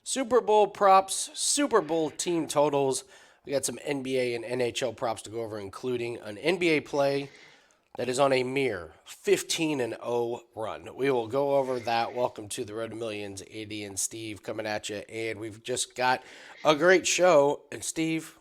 Super Bowl props, Super Bowl team totals. We got some NBA and NHL props to go over, including an NBA play that is on a mere 15-0 run. We will go over that. Welcome to the Road to Millions, AD and Steve coming at you, and we've just got a great show. And Steve,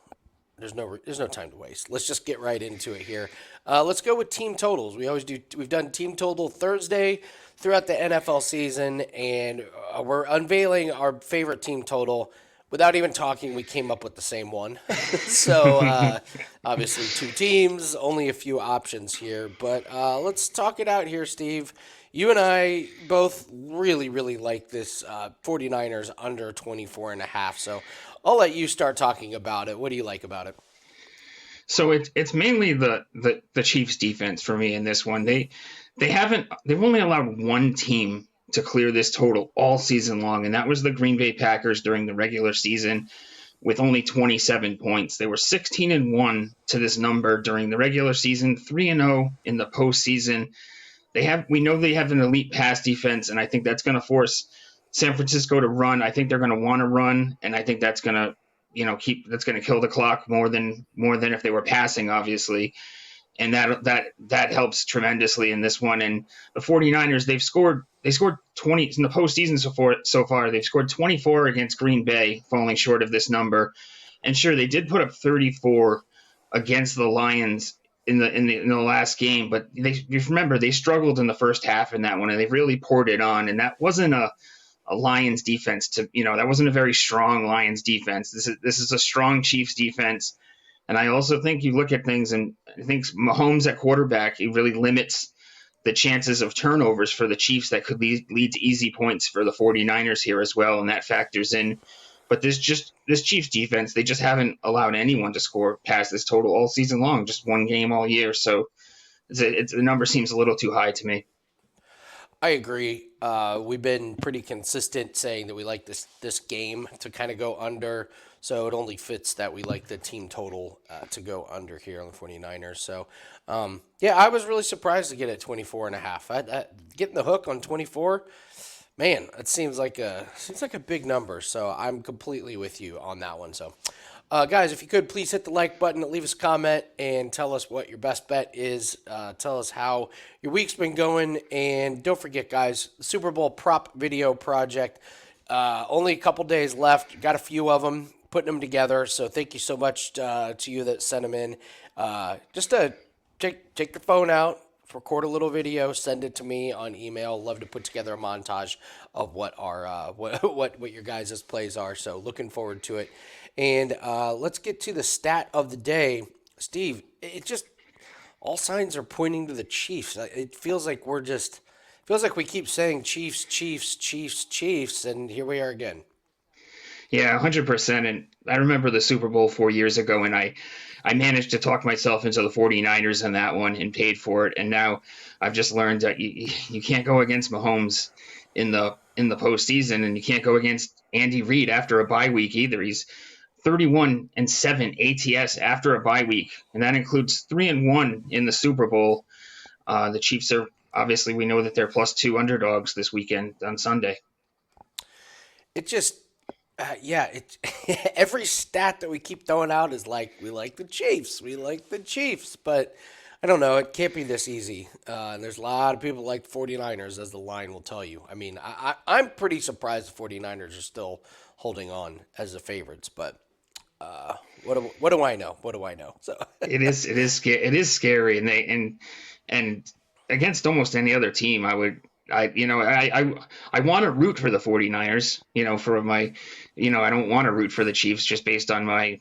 there's no time to waste. Let's just get right into it here. Let's go with team totals. We always do. We've done team total Thursday throughout the NFL season, and we're unveiling our favorite team total. Without even talking, we came up with the same one. So obviously, two teams, only a few options here. But let's talk it out here, Steve. You and I both really, really like this 49ers under 24.5. So I'll let you start talking about it. What do you like about it? So it's mainly the Chiefs defense for me in this one. They've only allowed one team to clear this total all season long, and that was the Green Bay Packers during the regular season with only 27 points. They were 16-1 to this number during the regular season, 3-0 in the postseason. We know they have an elite pass defense, and I think that's going to force San Francisco to run. I think they're going to want to run, and I think that's going to that's going to kill the clock more than if they were passing, obviously. And that helps tremendously in this one. And the 49ers, they scored 20 in the postseason so far. They've scored 24 against Green Bay, falling short of this number. And sure, they did put up 34 against the Lions in the last game, but you remember they struggled in the first half in that one, and they really poured it on. And that wasn't a Lions defense that wasn't a very strong Lions defense. This is a strong Chiefs defense. And I also think you look at things, and I think Mahomes at quarterback, he really limits the chances of turnovers for the Chiefs that could lead to easy points for the 49ers here as well, and that factors in. But this Chiefs defense, they just haven't allowed anyone to score past this total all season long, just one game all year. So the number seems a little too high to me. I agree. We've been pretty consistent saying that we like this game to kind of go under. So it only fits that we like the team total to go under here on the 49ers. So, yeah, I was really surprised to get at 24.5. Getting the hook on 24, man, it seems like a big number. So I'm completely with you on that one. So, guys, if you could please hit the like button, leave us a comment, and tell us what your best bet is. Tell us how your week's been going, and don't forget, guys, the Super Bowl prop video project. Only a couple days left. Got a few of them. Putting them together. So thank you so much to you that sent them in. Just to take your phone out, record a little video, send it to me on email. Love to put together a montage of what our what your guys' plays are. So looking forward to it. And let's get to the stat of the day, Steve. It just all signs are pointing to the Chiefs. It feels like we keep saying Chiefs, Chiefs, Chiefs, Chiefs, and here we are again. Yeah, 100%. And I remember the Super Bowl 4 years ago, and I managed to talk myself into the 49ers in that one and paid for it. And now I've just learned that you can't go against Mahomes in the postseason, and you can't go against Andy Reid after a bye week either. He's 31-7 ATS after a bye week, and that includes 3-1 in the Super Bowl. The Chiefs are obviously, we know that they're +2 underdogs this weekend on Sunday. It just yeah, it every stat that we keep throwing out is like we like the Chiefs, but I don't know, it can't be this easy. And there's a lot of people like the 49ers, as the line will tell you. I mean, I'm pretty surprised the 49ers are still holding on as the favorites, but what do I know? What do I know? So It is scary, and against almost any other team, I want to root for the 49ers, for I don't want to root for the Chiefs just based on my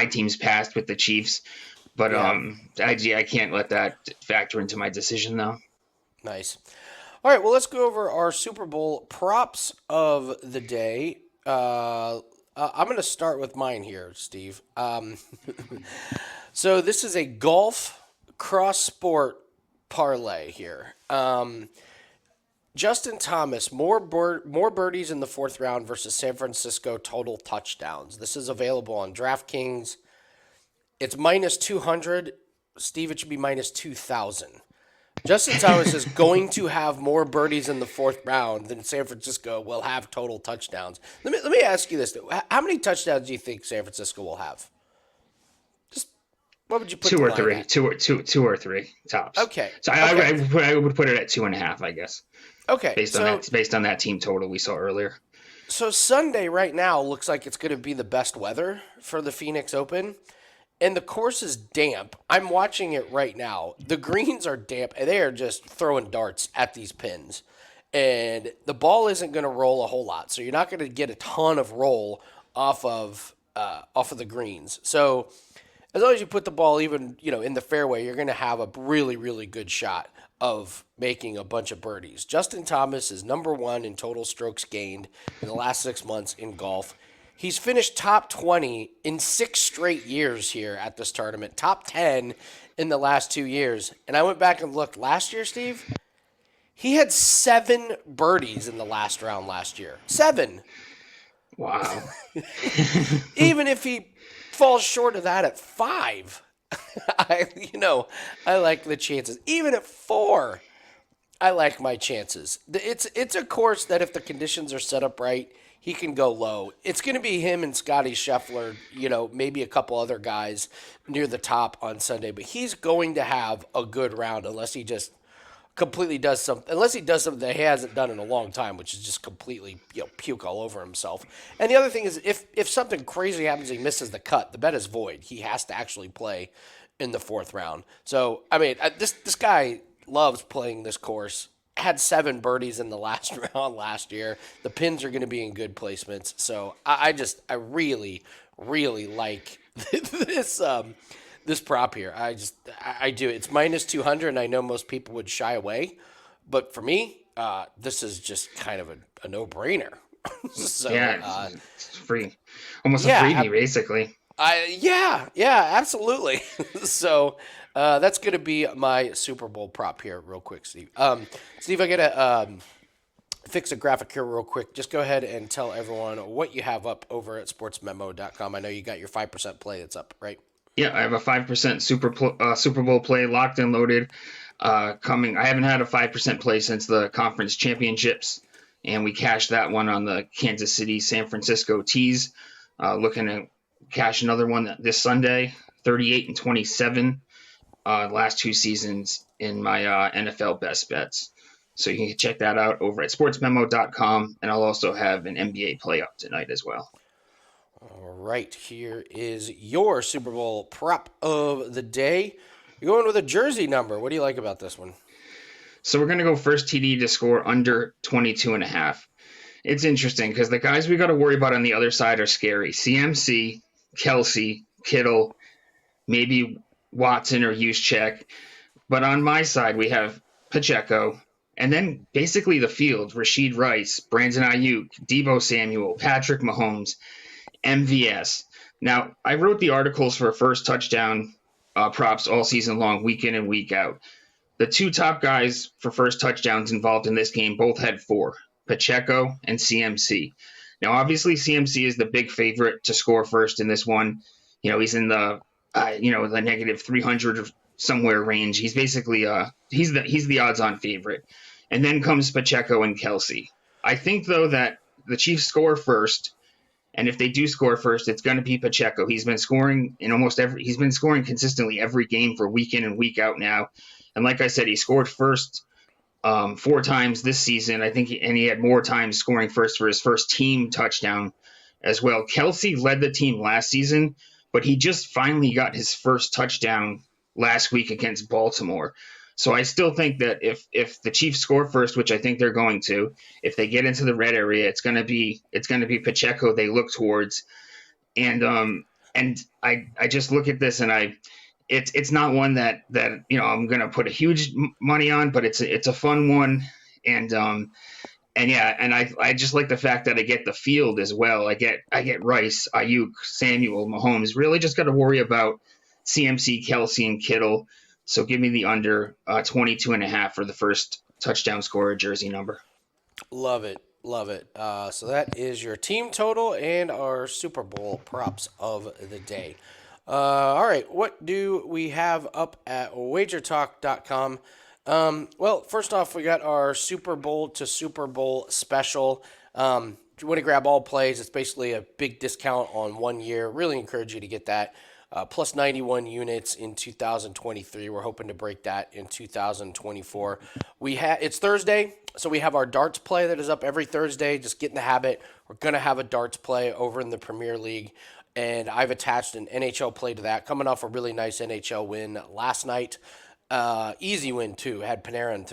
team's past with the Chiefs, but yeah, I can't let that factor into my decision though. nice. All right, well, let's go over our Super Bowl props of the day. I'm going to start with mine here, Steve. So this is a golf cross sport parlay here. Justin Thomas, more birdies in the fourth round versus San Francisco total touchdowns. This is available on DraftKings. It's minus 200. Steve, it should be minus 2,000. Justin Thomas is going to have more birdies in the fourth round than San Francisco will have total touchdowns. Let me ask you this: though. How many touchdowns do you think San Francisco will have? Just what would you put Two the or line three, at? two or three tops. Okay, So okay, I would put it at 2.5, I guess, okay. based on that team total we saw earlier. So Sunday right now looks like it's going to be the best weather for the Phoenix Open. And the course is damp. I'm watching it right now. The greens are damp, and they are just throwing darts at these pins. And the ball isn't going to roll a whole lot, so you're not going to get a ton of roll off of the greens. So as long as you put the ball even in the fairway, you're going to have a really really good shot of making a bunch of birdies. Justin Thomas is number one in total strokes gained in the last 6 months in golf. He's finished top 20 in 6 straight years here at this tournament, top 10 in the last 2 years. And I went back and looked last year, Steve. He had 7 birdies in the last round last year. 7. Wow. Even if he falls short of that at 5, I I like the chances. Even at 4, I like my chances. It's a course that if the conditions are set up right, he can go low. It's going to be him and Scotty Scheffler, maybe a couple other guys near the top on Sunday, but he's going to have a good round unless he just completely does something. Unless he does something that he hasn't done in a long time, which is just completely puke all over himself. And the other thing is, if something crazy happens, he misses the cut. The bet is void. He has to actually play in the fourth round. So I mean, this guy loves playing this course. Had 7 birdies in the last round last year. The pins are going to be in good placements. So I really, really like this prop here. I do. It's minus 200, and I know most people would shy away, but for me, this is just kind of a no brainer. so Yeah, it's free, almost a yeah, freebie basically. yeah, absolutely. so that's going to be my Super Bowl prop here, real quick, Steve. Steve, I gotta fix a graphic here real quick. Just go ahead and tell everyone what you have up over at sportsmemo.com. I know you got your 5% play that's up, right? Yeah, I have a 5% Super Bowl play locked and loaded. Coming, I haven't had a 5% play since the conference championships, and we cashed that one on the Kansas City San Francisco tees. Looking to cash another one this Sunday, 38 and 27. Last 2 seasons in my NFL best bets. So you can check that out over at sportsmemo.com, and I'll also have an NBA play up tonight as well. All right, here is your Super Bowl prop of the day. You're going with a jersey number. What do you like about this one? So we're going to go first TD to score under 22.5. It's interesting because the guys we got to worry about on the other side are scary. CMC, Kelsey, Kittle, maybe Watson or Juszczyk. But on my side, we have Pacheco, and then basically the field: Rashid Rice, Brandon Ayuk, Deebo Samuel, Patrick Mahomes, MVS. Now, I wrote the articles for first touchdown props all season long, week in and week out. The 2 top guys for first touchdowns involved in this game both had 4, Pacheco and CMC. Now, obviously, CMC is the big favorite to score first in this one. He's in the the negative 300 somewhere range. He's basically he's the odds-on favorite. And then comes Pacheco and Kelsey. I think though that the Chiefs score first, and if they do score first, it's going to be Pacheco. He's been scoring he's been scoring consistently every game for week in and week out now. And like I said, he scored first 4 times this season. I think, and he had more times scoring first for his first team touchdown as well. Kelsey led the team last season, but he just finally got his first touchdown last week against Baltimore. So I still think that if the Chiefs score first, which I think they're going to, if they get into the red area, it's going to be Pacheco they look towards. And I just look at this, and it's not one that I'm going to put a huge money on, but it's a fun one. And yeah, and I just like the fact that I get the field as well. I get Rice, Ayuk, Samuel, Mahomes. Really just got to worry about CMC, Kelsey, and Kittle. So give me the under 22.5 for the first touchdown scorer jersey number. Love it. Love it. So that is your team total and our Super Bowl props of the day. All right. What do we have up at wagertalk.com? Well, first off, we got our Super Bowl to Super Bowl special. If you want to grab all plays, it's basically a big discount on 1 year. Really encourage you to get that. Plus 91 units in 2023. We're hoping to break that in 2024. It's Thursday, so we have our darts play that is up every Thursday. Just get in the habit. We're gonna have a darts play over in the Premier League, and I've attached an NHL play to that. Coming off a really nice NHL win last night. Easy win too. Had Panarin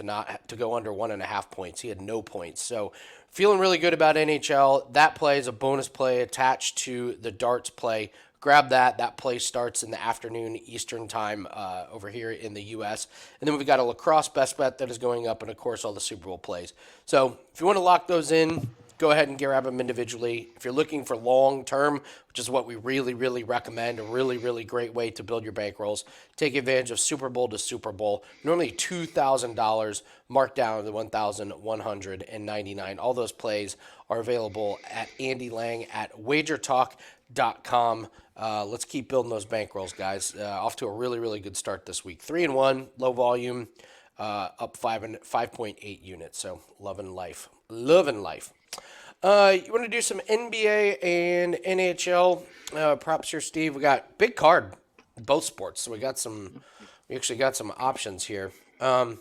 to go under 1.5 points. He had no points. So feeling really good about NHL. That play is a bonus play attached to the darts play. Grab that. That play starts in the afternoon Eastern time over here in the U.S. And then we've got a lacrosse best bet that is going up, and of course all the Super Bowl plays. So if you want to lock those in, go ahead and grab them individually. If you're looking for long term, which is what we really, really recommend, a really, really great way to build your bankrolls, take advantage of Super Bowl to Super Bowl. Normally $2,000, marked down to $1,199. All those plays are available at Andy Lang at WagerTalk.com. Let's keep building those bankrolls, guys. Off to a really, really good start this week. 3-1, low volume, up 5.8 units. So loving life. Loving life. You want to do some NBA and NHL props here, Steve? We got big card, both sports. So we actually got some options here. I'll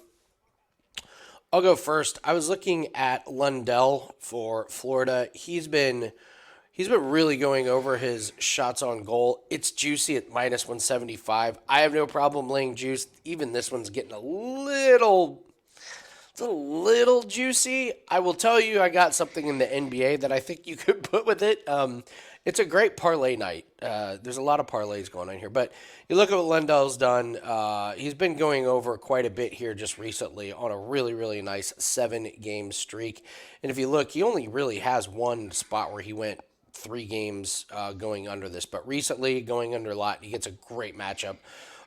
go first. I was looking at Lundell for Florida. He's been really going over his shots on goal. It's juicy at minus 175. I have no problem laying juice. Even this one's getting it's a little juicy. I will tell you, I got something in the NBA that I think you could put with it. It's a great parlay night. There's a lot of parlays going on here, but you look at what Lundell's done. He's been going over quite a bit here just recently on a really, really nice 7-game streak. And if you look, he only really has one spot where he went 3 games going under this, but recently going under a lot. He gets a great matchup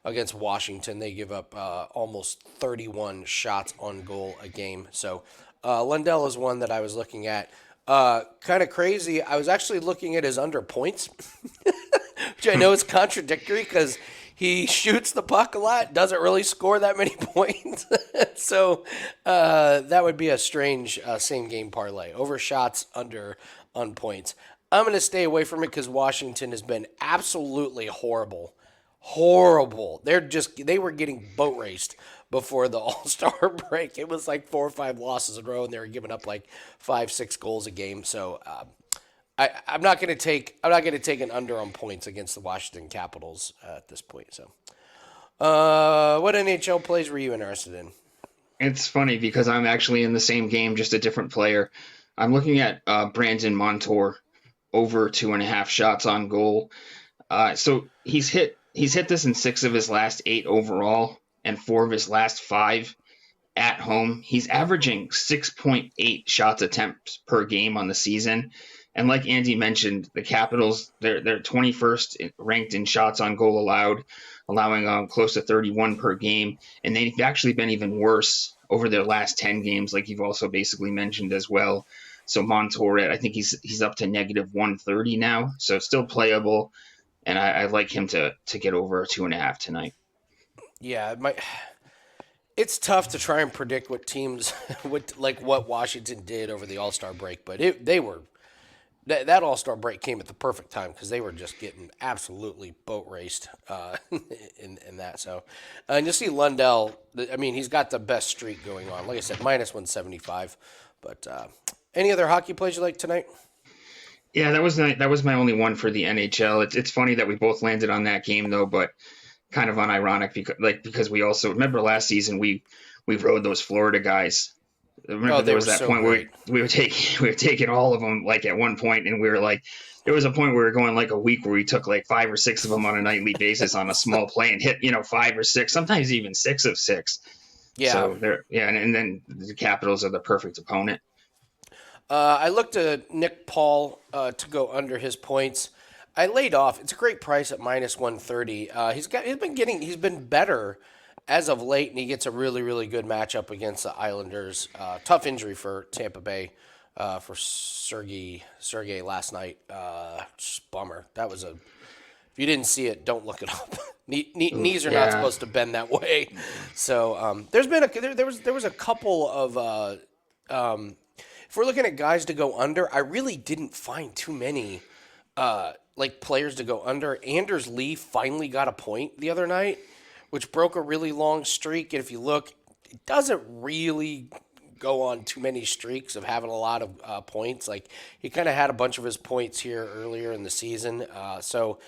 against Washington. They give up almost 31 shots on goal a game. So Lundell is one that I was looking at. Kind of crazy. I was actually looking at his under points, which I know is contradictory because he shoots the puck a lot, doesn't really score that many points. So that would be a strange same game parlay. Over shots, under on points. I'm going to stay away from it because Washington has been absolutely horrible. Horrible. They were getting boat raced before the All-Star break. It was like 4 or 5 losses in a row, and they were giving up like 5, 6 goals a game. So I'm not going to take an under on points against the Washington Capitals at this point. So, what NHL plays were you interested in? It's funny because I'm actually in the same game, just a different player. I'm looking at Brandon Montour over 2.5 shots on goal. So he's hit this in 6 of his last 8 overall and 4 of his last 5 at home. He's averaging 6.8 shots attempts per game on the season. And like Andy mentioned, the Capitals, they're 21st ranked in shots on goal allowed, allowing close to 31 per game. And they've actually been even worse over their last 10 games, like you've also basically mentioned as well. So Montour, I think he's up to negative 130 now, so still playable. And I like him to get over 2.5 tonight. Yeah, it's tough to try and predict what teams, what Washington did over the All-Star break, but that All-Star break came at the perfect time because they were just getting absolutely boat raced in that. So, and you'll see Lundell. I mean, he's got the best streak going on. Like I said, minus 175. But any other hockey plays you like tonight? Yeah, that was my only one for the NHL. It's funny that we both landed on that game though, but kind of unironic because we also remember last season we rode those Florida guys. Oh, Remember they there were was that so point where great. we were taking all of them like at one point, and we were like there was a point where we were going like a week where we took like 5 or 6 of them on a nightly basis on a small play and hit 5 or 6, sometimes even 6 of 6. Yeah. So there, yeah, and then the Capitals are the perfect opponent. I looked at Nick Paul to go under his points. I laid off. It's a great price at minus 130. He's been better as of late, and he gets a really, really good matchup against the Islanders. Tough injury for Tampa Bay for Sergey last night. Just bummer. If you didn't see it, don't look it up. Knees Oof, are not yeah. supposed to bend that way. So there's been there was a couple of if we're looking at guys to go under, I really didn't find too many like players to go under. Anders Lee finally got a point the other night, which broke a really long streak. And if you look, it doesn't really go on too many streaks of having a lot of points. Like he kind of had a bunch of his points here earlier in the season. So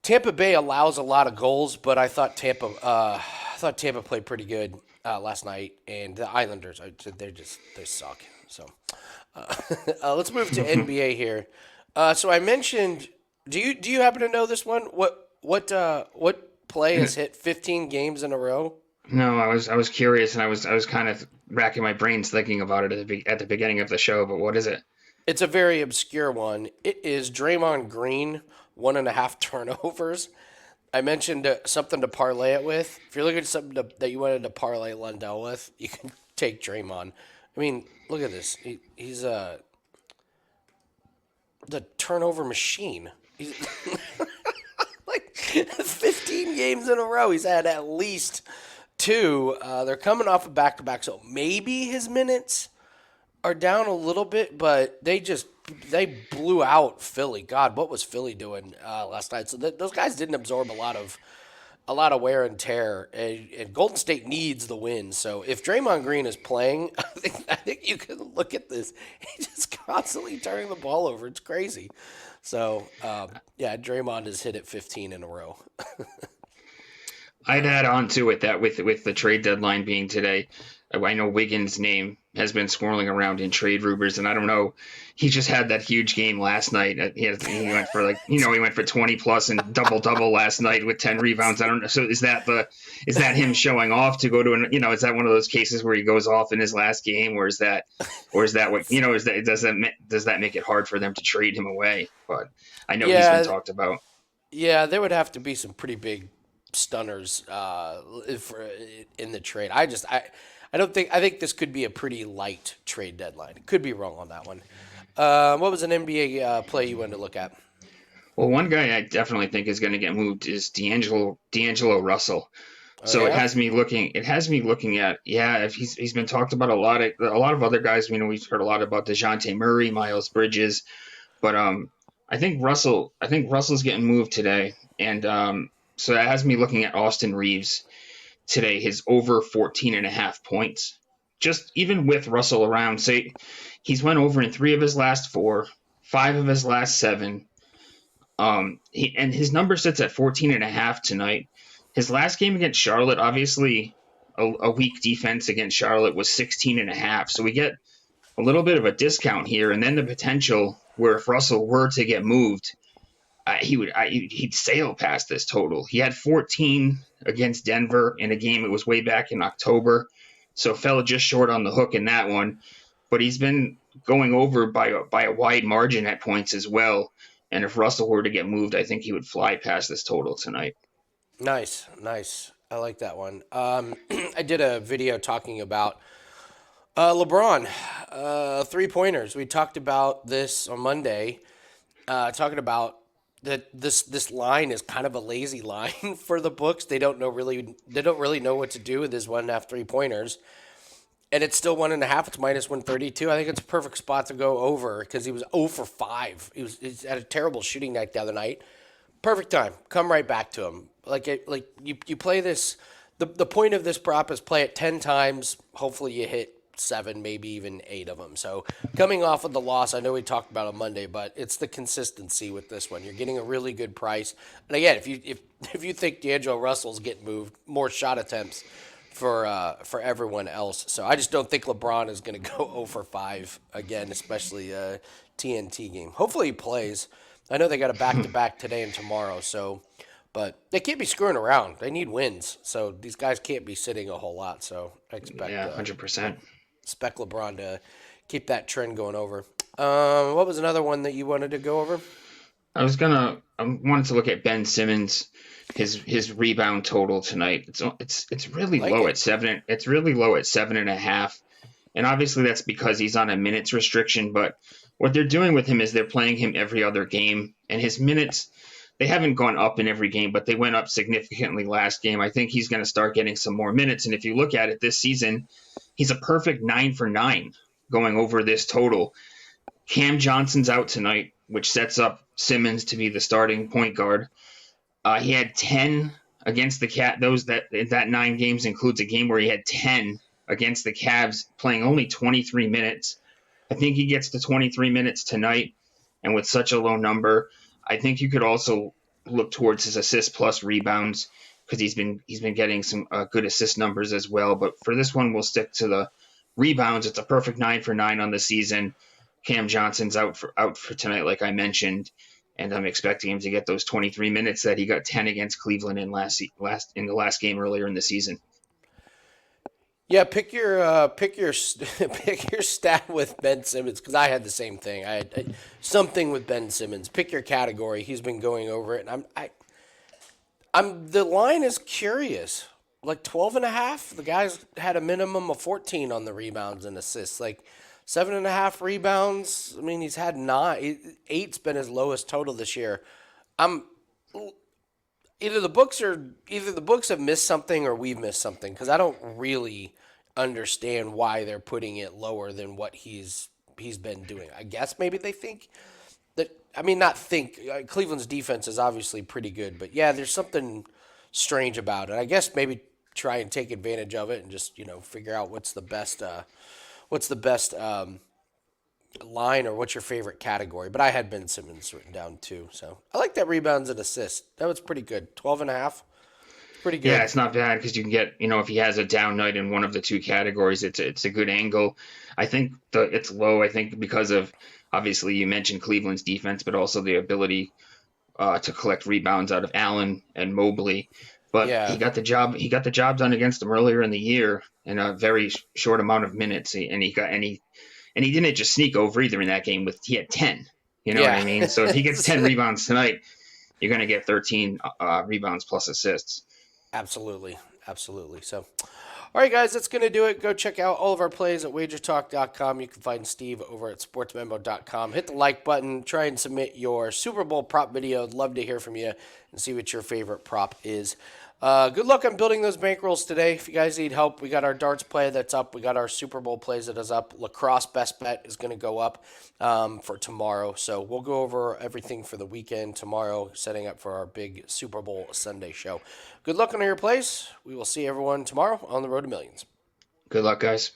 Tampa Bay allows a lot of goals, but I thought Tampa played pretty good last night, and the Islanders they suck. So let's move to NBA here. So I mentioned, do you happen to know this one? What play has hit 15 games in a row? No, I was curious, and I was kind of racking my brains thinking about it at the beginning of the show. But what is it? It's a very obscure one. It is Draymond Green, 1.5 turnovers. I mentioned something to parlay it with. If you're looking at something that you wanted to parlay Lundell with, you can take Draymond. I mean, look at this. He's the turnover machine. He's like 15 games in a row. He's had at least two. They're coming off of back to back, so maybe his minutes are down a little bit, but they blew out Philly. God, what was Philly doing last night? So those guys didn't absorb a lot of wear and tear, and Golden State needs the win. So if Draymond Green is playing, I think you can look at this. He's just constantly turning the ball over. It's crazy. So yeah, Draymond has hit it 15 in a row. I'd add on to it that with the trade deadline being today, I know Wiggins' name has been swirling around in trade rumors, and I don't know. He just had that huge game last night. He went for he went for 20 plus and double last night with 10 rebounds. I don't know. So is that him showing off to go to is that one of those cases where he goes off in his last game, or is that what does that make it hard for them to trade him away? But I know he's been Yeah, talked about. yeah, there would have to be some pretty big stunners in the trade. I don't think I think this could be a pretty light trade deadline. Could be wrong on that one. What was an NBA play you wanted to look at? Well, one guy I definitely think is going to get moved is D'Angelo Russell. Oh So it yeah, has me looking. It has me looking at if he's been talked about a lot of other guys. We've heard a lot about Dejounte Murray, Miles Bridges, but I think Russell's getting moved today, and so that has me looking at Austin Reeves today. His over 14 and a half points. Just even with Russell around, say he's went over in 3 of his last 4, 5 of his last 7. And his number sits at 14 and a half tonight. His last game against Charlotte, obviously a weak defense against Charlotte, was 16 and a half. So we get a little bit of a discount here. And then the potential where if Russell were to get moved, he'd sail past this total. He had 14 against Denver in a game. It was way back in October. So fell just short on the hook in that one. But he's been going over by a wide margin at points as well. And if Russell were to get moved, I think he would fly past this total tonight. nice, nice. I like that one. I did a video talking about LeBron 3 pointers. We talked about this on Monday, talking about that this line is kind of a lazy line for the books. They don't really know what to do with his 1.5 3 pointers, and it's still 1.5. It's minus 132. I think it's a perfect spot to go over because he was 0 for 5. He's had a terrible shooting night the other night. Perfect time. Come right back to him. Like you play this. The point of this prop is play it 10 times. Hopefully you hit 7, maybe even 8 of them. So coming off of the loss, I know we talked about it on Monday, but it's the consistency with this one. You're getting a really good price. And again, if you think D'Angelo Russell's getting moved, more shot attempts for everyone else. So I just don't think LeBron is going to go 0 for 5 again, especially TNT game. Hopefully he plays. I know they got a back to back today and tomorrow, so but they can't be screwing around. They need wins, so these guys can't be sitting a whole lot. So I Yeah, 100%. expect LeBron to keep that trend going over. What was another one that you wanted to go over? I wanted to look at Ben Simmons, his rebound total tonight. It's really Like low it. at 7. It's really low at 7.5. And obviously that's because he's on a minutes restriction. But what they're doing with him is they're playing him every other game, and his minutes they haven't gone up in every game, but they went up significantly last game. I think he's going to start getting some more minutes. And if you look at it this season, he's a perfect 9 for 9 going over this total. Cam Johnson's out tonight, which sets up Simmons to be the starting point guard. He had 10 against the Cat. That 9 games includes a game where he had 10 against the Cavs, playing only 23 minutes. I think he gets to 23 minutes tonight, and with such a low number, I think you could also look towards his assists plus rebounds because he's been getting some good assist numbers as well. But for this one, we'll stick to the rebounds. It's a perfect 9 for 9 on the season. Cam Johnson's out for tonight, like I mentioned, and I'm expecting him to get those 23 minutes that he got 10 against Cleveland in the last game earlier in the season. Yeah, pick your pick your pick your stat with Ben Simmons because I had the same thing. I had something with Ben Simmons. Pick your category. He's been going over it, and I'm the line is curious. Like 12.5. The guy's had a minimum of 14 on the rebounds and assists. Like 7.5 rebounds. I mean, he's had 9. 8's been his lowest total this year. I'm either the books have missed something or we've missed something because I don't really understand why they're putting it lower than what he's been doing. I guess maybe they think that I mean not think Cleveland's defense is obviously pretty good, but yeah, there's something strange about it. I guess maybe try and take advantage of it and just figure out what's the best line or what's your favorite category. But I had Ben Simmons written down too. So I like that rebounds and assists. That was pretty good. 12.5. Pretty good. Yeah, it's not bad because you can get, if he has a down night in one of the two categories, it's a good angle. I think it's low. I think because of obviously you mentioned Cleveland's defense, but also the ability to collect rebounds out of Allen and Mobley. But Yeah. he got the job done against them earlier in the year in a very short amount of minutes, and he didn't just sneak over either in that game. He had 10. You know what I mean? So if he gets 10 rebounds tonight, you're going to get 13 rebounds plus assists. Absolutely. Absolutely. So, all right, guys, that's going to do it. Go check out all of our plays at WagerTalk.com. You can find Steve over at SportsMembo.com. Hit the like button. Try and submit your Super Bowl prop video. I'd love to hear from you and see what your favorite prop is. Good luck on building those bankrolls today. If you guys need help, we got our darts play that's up. We got our Super Bowl plays that is up. Lacrosse best bet is going to go up for tomorrow. So we'll go over everything for the weekend tomorrow, setting up for our big Super Bowl Sunday show. Good luck on your plays. We will see everyone tomorrow on the Road to Millions. Good luck, guys.